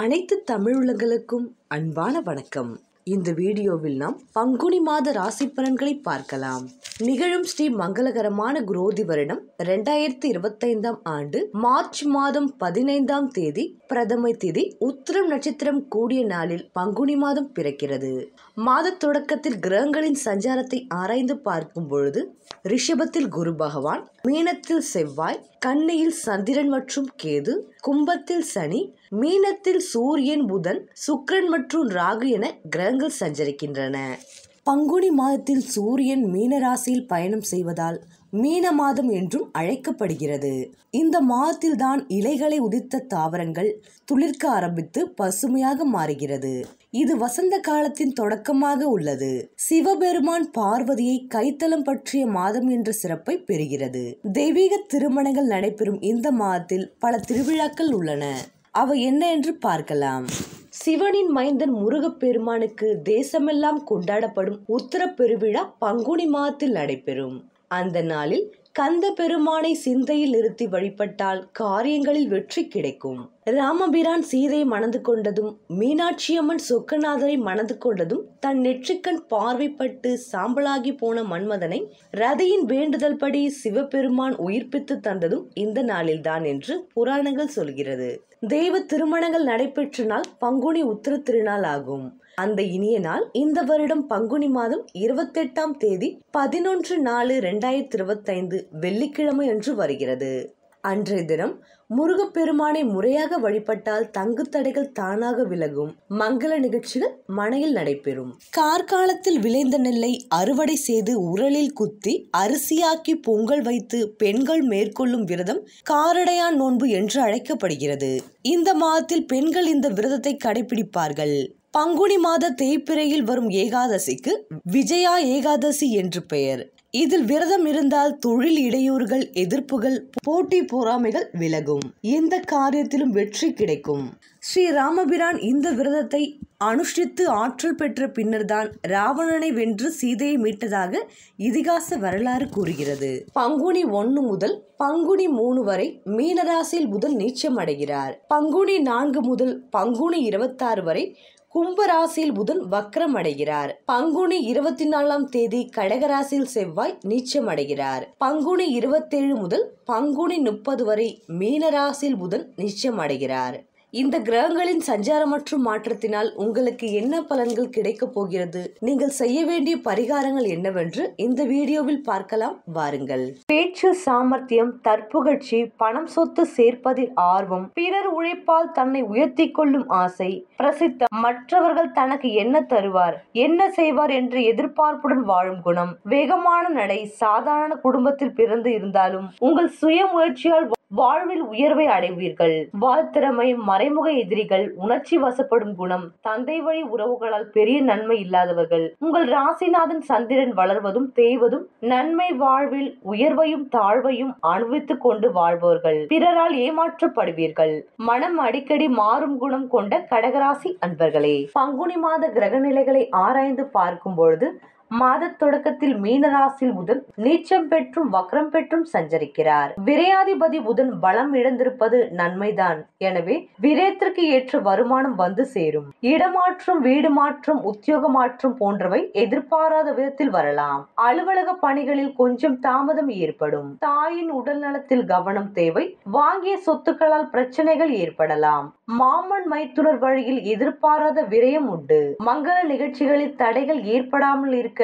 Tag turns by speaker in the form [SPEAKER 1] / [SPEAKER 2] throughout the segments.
[SPEAKER 1] அனைத்து தமிழுலகளுக்கும் அன்பான வணக்கம். இந்த வீடியோவில் நாம் பங்குனி மாத ராசி பலன்களை பார்க்கலாம். நிகழும் ஸ்ரீ மங்களகரமான குரோதி வருடம் 2025 ஆண்டு மார்ச் மாதம் 15ஆம் தேதி பிரதமை திதி உத்திரம் நட்சத்திரம் கூடிய நாளில் பங்குனி மாதம் பிறக்கிறது. மாத தொடக்கத்தில் கிரகங்களின் சஞ்சாரத்தை ஆராய்ந்து பார்க்கும் பொழுது ரிஷபத்தில் குரு பகவான், மீனத்தில் செவ்வாய், கன்னியில் சந்திரன் மற்றும் கேது, கும்பத்தில் சனி, மீனத்தில் சூரியன், புதன், சுக்கிரன் மற்றும் ராகு என கிரகங்கள் சஞ்சரிக்கின்றன. பங்குனி மாதத்தில் சூரியன் மீன ராசியில் பயணம் செய்வதால் மீன மாதம் என்றும் அழைக்கப்படுகிறது. இந்த மாதத்தில் தான் இலைகளை உதிர்த்த தாவரங்கள் துளிர்க்க ஆரம்பித்து பசுமையாக மாறுகிறது. இது வசந்த காலத்தின் தொடக்கமாக உள்ளது. சிவபெருமான் பார்வதியை கைத்தலம் பற்றிய மாதம் என்ற சிறப்பை பெறுகிறது. தெய்வீக திருமணங்கள் நடைபெறும் இந்த மாதத்தில் பல திருவிழாக்கள் உள்ளன. அவை என்ன என்று பார்க்கலாம். சிவனின் மைந்தன் முருகப்பெருமானுக்கு தேசமெல்லாம் கொண்டாடப்படும் உத்தர பெருவிழா பங்குனி மாதத்தில் நடைபெறும். அந்த நாளில் கந்த பெருமானை சிந்தையில் நிறுத்தி வழிபட்டால் காரியங்களில் வெற்றி கிடைக்கும். ராமபிரான் சீதையை மணந்து கொண்டதும், மீனாட்சியம்மன் சொக்கநாதரை மணந்து கொண்டதும் தன் நெற்றிக்கண் பார்வைப்பட்டு சாம்பலாகி போன மன்மதனை ரதியின் வேண்டுதல் படி சிவபெருமான் உயிர்ப்பித்து தந்ததும் இந்த நாளில்தான் என்று புராணங்கள் சொல்கிறது. தெய்வ திருமணங்கள் நடைபெற்ற நாள் பங்குனி உத்திர திருநாள் ஆகும். அந்த இனிய நாள் இந்த வருடம் பங்குனி மாதம் 28ஆம் தேதி 11/4/2025 வெள்ளிக்கிழமை அன்று வருகிறது. அன்றைய தினம் முருகப்பெருமானை முறையாக வழிபட்டால் தங்கு தடைகள் தானாக விலகும். மங்கள நிகழ்ச்சிகள் மனையில் நடைபெறும். கார்காலத்தில் விளைந்த நெல்லை அறுவடை செய்து உரலில் குத்தி அரிசியாக்கி பொங்கல் வைத்து பெண்கள் மேற்கொள்ளும் விரதம் காரடையான் நோன்பு என்று அழைக்கப்படுகிறது. இந்த மாதத்தில் பெண்கள் இந்த விரதத்தை கடைபிடிப்பார்கள். பங்குனி மாத தேய்பிறையில் வரும் ஏகாதசிக்கு விஜயா ஏகாதசி என்று பெயர். இதில் விரதம் இருந்தால் தொழில் இடையூறுகள், எதிர்ப்புகள், போட்டி பொறாமைகள் விலகும். எந்த காரியத்திலும் வெற்றி கிடைக்கும். ஸ்ரீ ராமபிரான் இந்த விரதத்தை அனுஷ்டித்து ஆற்றல் பெற்ற பின்னர்தான் ராவணனை வென்று சீதையை மீட்டதாக இதிகாச வரலாறு கூறுகிறது. பங்குனி 1 முதல் பங்குனி 3 வரை மீனராசியில் புதன் நீச்சம் அடைகிறார். பங்குனி 4 முதல் பங்குனி 26 வரை கும்பராசியில் புதன் வக்ரம் அடைகிறார். பங்குனி 24ஆம் தேதி கடகராசியில் செவ்வாய் நீச்சம் அடைகிறார். பங்குனி 27 முதல் பங்குனி 30 வரை மீனராசியில் புதன் நீச்சம் அடைகிறார். இந்த கிரகங்களின் சஞ்சாரம் மற்றும் மாற்றத்தினால் உங்களுக்கு என்ன பலன்கள் கிடைக்க போகிறது, நீங்கள் செய்ய வேண்டிய பரிகாரங்கள் என்னவென்று இந்த வீடியோவில் பார்க்கலாம். வாருங்கள். பேச்சு சாமர்த்தியம், தற்புகழ்ச்சி, பணம் சொத்து சேர்ப்பதில் ஆர்வம், பிறர் உழைப்பால் தன்னை உயர்த்தி கொள்ளும் ஆசை, பிரசித்தம், மற்றவர்கள் தனக்கு என்ன தருவார், என்ன செய்வார் என்று எதிர்பார்ப்புடன் வாழும் குணம், வேகமான நடை, சாதாரண குடும்பத்தில் பிறந்து இருந்தாலும் உங்கள் சுய முயற்சியால் வாழ்வில் உயர்வை அடைவீர்கள். வாழ்த்திறமை, மறைமுக எதிரிகள், உணர்ச்சி வசப்படும் குணம், தந்தை வழி உறவுகளால் பெரிய நன்மை இல்லாதவர்கள், உங்கள் ராசிநாதன் சந்திரன் வளர்வதும் தேய்வதும், நன்மை, வாழ்வில் உயர்வையும் தாழ்வையும் அனுபவித்துக் கொண்டு வாழ்பவர்கள், பிறரால் ஏமாற்றப்படுவீர்கள். மனம் அடிக்கடி மாறும் குணம் கொண்ட கடகராசி அன்பர்களே, பங்குனி மாத கிரக நிலைகளை ஆராய்ந்து பார்க்கும் பொழுது மாத தொடக்கத்தில் மீனராசியில் புதன் நீச்சம் பெற்றும் வக்ரம் பெற்றும் சஞ்சரிக்கிறார். விரையாதிபதி புதன் பலம் இழந்திருப்பது நன்மைதான். எனவே விரயத்திற்கு ஏற்ற வருமானம் வந்து சேரும். இடமாற்றம், வீடு மாற்றம், உத்தியோக மாற்றம் போன்றவை எதிர்பாராத விதத்தில் வரலாம். அலுவலக பணிகளில் கொஞ்சம் தாமதம் ஏற்படும். தாயின் உடல் நலத்தில் கவனம் தேவை. வாங்கிய சொத்துக்களால் பிரச்சனைகள் ஏற்படலாம். மாமன் மைத்துனர் வழியில் எதிர்பாராத விரயம் உண்டு. மங்கள நிகழ்ச்சிகளில் தடைகள் ஏற்படாமல் இருக்க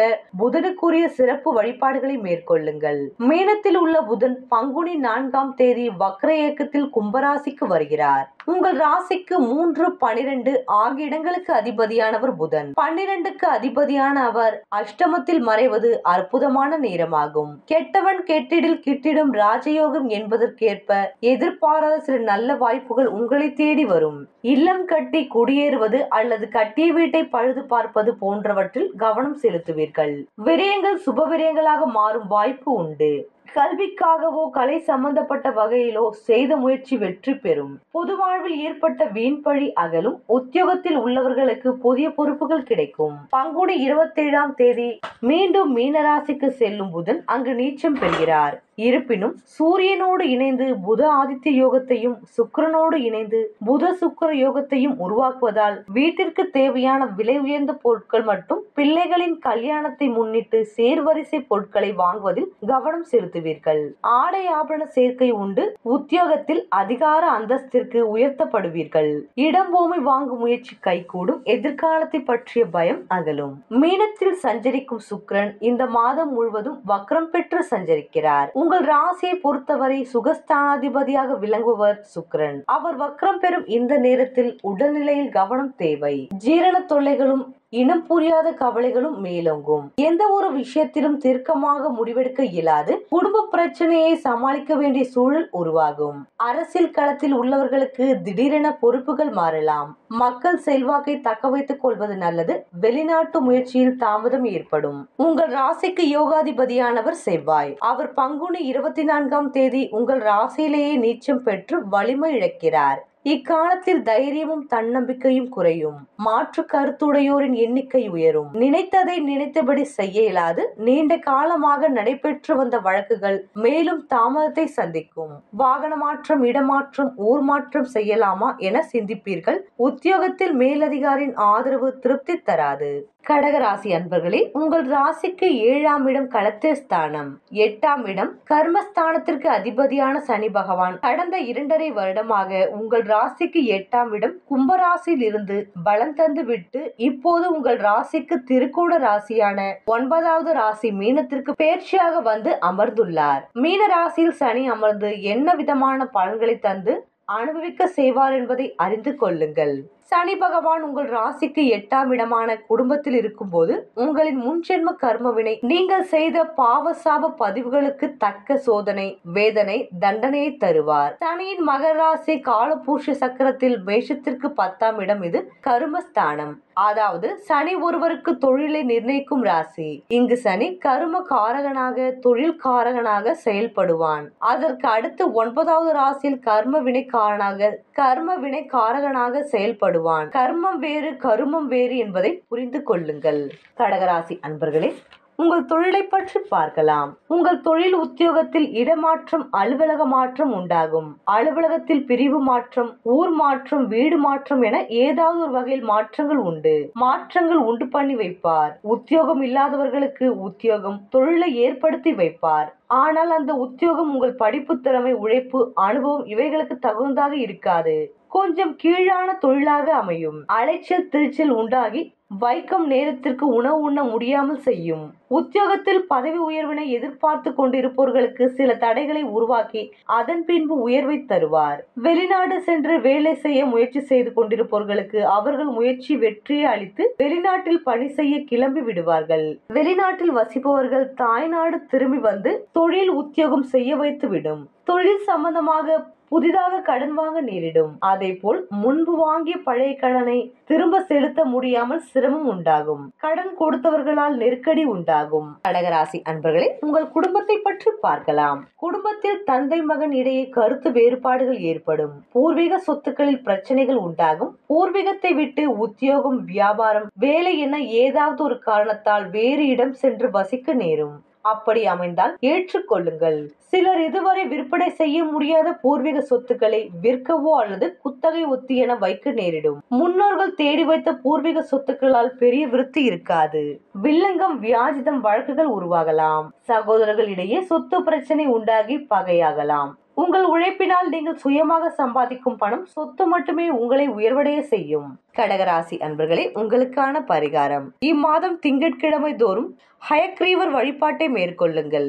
[SPEAKER 1] புதனுக்குரிய சிறப்பு வழிபாடுகளை மேற்கொள்ளுங்கள். மீனத்தில் உள்ள புதன் பங்குனி 4ஆம் தேதி வக்ர இயக்கத்தில் கும்பராசிக்கு வருகிறார். உங்கள் ராசிக்கு 3, 12 ஆகிய இடங்களுக்கு அதிபதியானவர் புதன். 12க்கு அதிபதியான அவர் அஷ்டமத்தில் மறைவது அற்புதமான நேரமாகும். கெட்டவன் கெட்டிடில் கிட்டிடும் ராஜயோகம் என்பதற்கேற்ப எதிர்பாராத சில நல்ல வாய்ப்புகள் உங்களை தேடி வரும். இல்லம் கட்டி குடியேறுவது அல்லது கட்டிய வீட்டை பழுது பார்ப்பது போன்றவற்றில் கவனம் செலுத்துவீர்கள். விரயங்கள் சுப விரயங்களாக மாறும் வாய்ப்பு உண்டு. கல்விக்காகவோ கலை சம்பந்தப்பட்ட வகையிலோ செய்த முயற்சி வெற்றி பெறும். பொது வாழ்வில் ஏற்பட்ட வீண்பழி அகலும். உத்தியோகத்தில் உள்ளவர்களுக்கு புதிய பொறுப்புகள் கிடைக்கும். பங்குனி 27ஆம் தேதி மீண்டும் மீனராசிக்கு செல்லும் புதன் அங்கு நீச்சம் பெறுகிறார். இருப்பினும் சூரியனோடு இணைந்து புத ஆதித்ய யோகத்தையும் சுக்கிரனோடு இணைந்து புத சுக்கிர யோகத்தையும் உருவாக்குவதால் வீட்டிற்கு தேவையான விலை உயர்ந்த பொருட்கள் மற்றும் பிள்ளைகளின் கல்யாணத்தை முன்னிட்டு சேர்வரிசை பொருட்களை வாங்குவதில் கவனம் செலுத்துவீர்கள். ஆடை ஆபரண சேர்க்கை உண்டு. உத்தியோகத்தில் அதிகார அந்தஸ்திற்கு உயர்த்தப்படுவீர்கள். இடம் பூமி வாங்கும் முயற்சி கைகூடும். எதிர்காலத்தை பற்றிய பயம் அகலும். மீனத்தில் சஞ்சரிக்கும் சுக்கிரன் இந்த மாதம் முழுவதும் வக்ரம் பெற்று சஞ்சரிக்கிறார். உங்கள் ராசியை பொறுத்தவரை சுகஸ்தானாதிபதியாக விளங்குவர் சுக்கிரன். அவர் வக்ரம் பெறும் இந்த நேரத்தில் உடல்நிலையில் கவனம் தேவை. ஜீரண தொல்லைகளும் இனம் புரியாத கவலைகளும் மேலோங்கும். எந்த ஒரு விஷயத்திலும் தீர்க்கமாக முடிவெடுக்க இயலாது. குடும்ப பிரச்சனையை சமாளிக்க வேண்டிய சூழல் உருவாகும். அரசியல் களத்தில் உள்ளவர்களுக்கு திடீரென பொறுப்புகள் மாறலாம். மக்கள் செல்வாக்கை தக்க வைத்துக் கொள்வது நல்லது. வெளிநாட்டு முயற்சியில் தாமதம் ஏற்படும். உங்கள் ராசிக்கு யோகாதிபதியானவர் செவ்வாய். அவர் பங்குனி 24ஆம் தேதி உங்கள் ராசியிலேயே நீச்சம் பெற்று வலிமை இழக்கிறார். இக்காலத்தில் தைரியமும் தன்னம்பிக்கையும் குறையும். மாற்று கருத்துடையோரின் எண்ணிக்கை உயரும். நினைத்ததை நினைத்தபடி செய்ய இயலாது. நீண்ட காலமாக நடைபெற்று வந்த வழக்குகள் மேலும் தாமதத்தை சந்திக்கும். வாகன மாற்றம், இடமாற்றம், ஊர் மாற்றம் செய்யலாமா என சிந்திப்பீர்கள். உத்தியோகத்தில் மேலதிகாரியின் ஆதரவு திருப்தி தராது. கடகராசி அன்பர்களே, உங்கள் ராசிக்கு 7ஆம் இடம் களத்திர ஸ்தானம். 8ஆம் இடம் கர்மஸ்தானத்திற்கு அதிபதியான சனி பகவான் கடந்த 2.5 வருடமாக உங்கள் ராசிக்கு 8ஆம் இடம் கும்பராசியில் இருந்து பலம் தந்து விட்டு இப்போது உங்கள் ராசிக்கு திருக்கூட ராசியான 9வது ராசி மீனத்திற்கு பெயர்ச்சியாக வந்து அமர்ந்துள்ளார். மீன ராசியில் சனி அமர்ந்து என்ன விதமான பலன்களை தந்து அனுபவிக்க செய்வார் என்பதை அறிந்து கொள்ளுங்கள். சனி பகவான் உங்கள் ராசிக்கு 8ஆம் இடமான குடும்பத்தில் இருக்கும் போது உங்களின் முன்ஜென்ம கர்மவினை, நீங்கள் செய்த பாவசாப பதிவுகளுக்கு தக்க சோதனை, வேதனை, தண்டனையை தருவார். சனியின் மகர ராசி காலபூர்ஷ சக்கரத்தில் மேஷத்திற்கு 10ஆம் இடம். இது கருமஸ்தானம். அதாவது சனி ஒருவருக்கு தொழிலை நிர்ணயிக்கும் ராசி. இங்கு சனி கரும காரகனாக, தொழில் காரகனாக செயல்படுவான். அதற்கு அடுத்து 9வது ராசியில் கர்ம வினை காரகனாக செயல்படுவான். கர்மம் வேறு கருமம் வேறு என்பதை புரிந்து கொள்ளுங்கள். கடகராசி அன்பர்களே, உங்கள் தொழிலை பற்றி பார்க்கலாம். உங்கள் தொழில் உத்தியோகத்தில் இடமாற்றம், அலுவலக மாற்றம் உண்டாகும். அலுவலகத்தில் பிரிவு மாற்றம், ஊர் மாற்றம், வீடு மாற்றம் என ஏதாவது ஒரு வகையில் மாற்றங்கள் உண்டு பண்ணி வைப்பார். உத்தியோகம் இல்லாதவர்களுக்கு உத்தியோகம், தொழிலை ஏற்படுத்தி வைப்பார். ஆனால் அந்த உத்தியோகம் உங்கள் படிப்பு திறமை, உழைப்பு, அனுபவம் இவைகளுக்கு தகுந்ததாக இருக்காது. கொஞ்சம் கீழான தொழிலாக அமையும். அலைச்சல் திருச்சல் உண்டாகி வைக்கும் நேரத்திற்கு உணவு உண்ண முடியாமல் செய்யும். உத்தியோகத்தில் பதவி உயர்வினை எதிர்பார்த்து கொண்டிருப்பவர்களுக்கு சில தடைகளை உருவாக்கி அதன் பின்பு உயர்வை தருவார். வெளிநாடு சென்று வேலை செய்ய முயற்சி செய்து கொண்டிருப்பவர்களுக்கு அவர்கள் முயற்சி வெற்றியை அளித்து வெளிநாட்டில் பணி செய்ய கிளம்பி விடுவார்கள். வெளிநாட்டில் வசிப்பவர்கள் தாய்நாடு திரும்பி வந்து தொழில் உத்தியோகம் செய்ய வைத்து விடும். தொழில் சம்பந்தமாக புதிதாக கடன் வாங்க நேரிடும். அதே போல் முன்பு வாங்கிய பழைய கடனை திரும்ப செலுத்த முடியாமல் சிரமம் உண்டாகும். கடன் கொடுத்தவர்களால் நெருக்கடி உண்டாகும். கடகராசி அன்பர்களே, உங்கள் குடும்பத்தை பற்றி பார்க்கலாம். குடும்பத்தில் தந்தை மகன் இடையே கருத்து வேறுபாடுகள் ஏற்படும். பூர்வீக சொத்துக்களில் பிரச்சனைகள் உண்டாகும். பூர்வீகத்தை விட்டு உத்தியோகம், வியாபாரம், வேலை என ஏதாவது ஒரு காரணத்தால் வேறு இடம் சென்று வசிக்க நேரும். அப்படி அமைந்தால் ஏற்றுக்கொள்ளுங்கள். சிலர் இதுவரை விற்பனை செய்ய முடியாத பூர்வீக சொத்துக்களை விற்கவோ அல்லது குத்தகை ஒத்தி என வைக்க நேரிடும். முன்னோர்கள் தேடி வைத்த பூர்வீக சொத்துக்களால் பெரிய விருத்தி இருக்காது. வில்லங்கம், வியாஜிதம் வழக்குகள் உருவாகலாம். சகோதரர்கள் இடையே சொத்து பிரச்சனை உண்டாகி பகையாகலாம். உங்கள் உழைப்பினால் நீங்கள் சுயமாக சம்பாதிக்கும் பணம், சொத்து மட்டுமே உங்களை உயர்வடைய செய்யும். கடகராசி அன்பர்களே, உங்களுக்கான பரிகாரம்: இம்மாதம் திங்கட்கிழமை தோறும் ஹயக்ரீவர் வழிபாட்டை மேற்கொள்ளுங்கள்.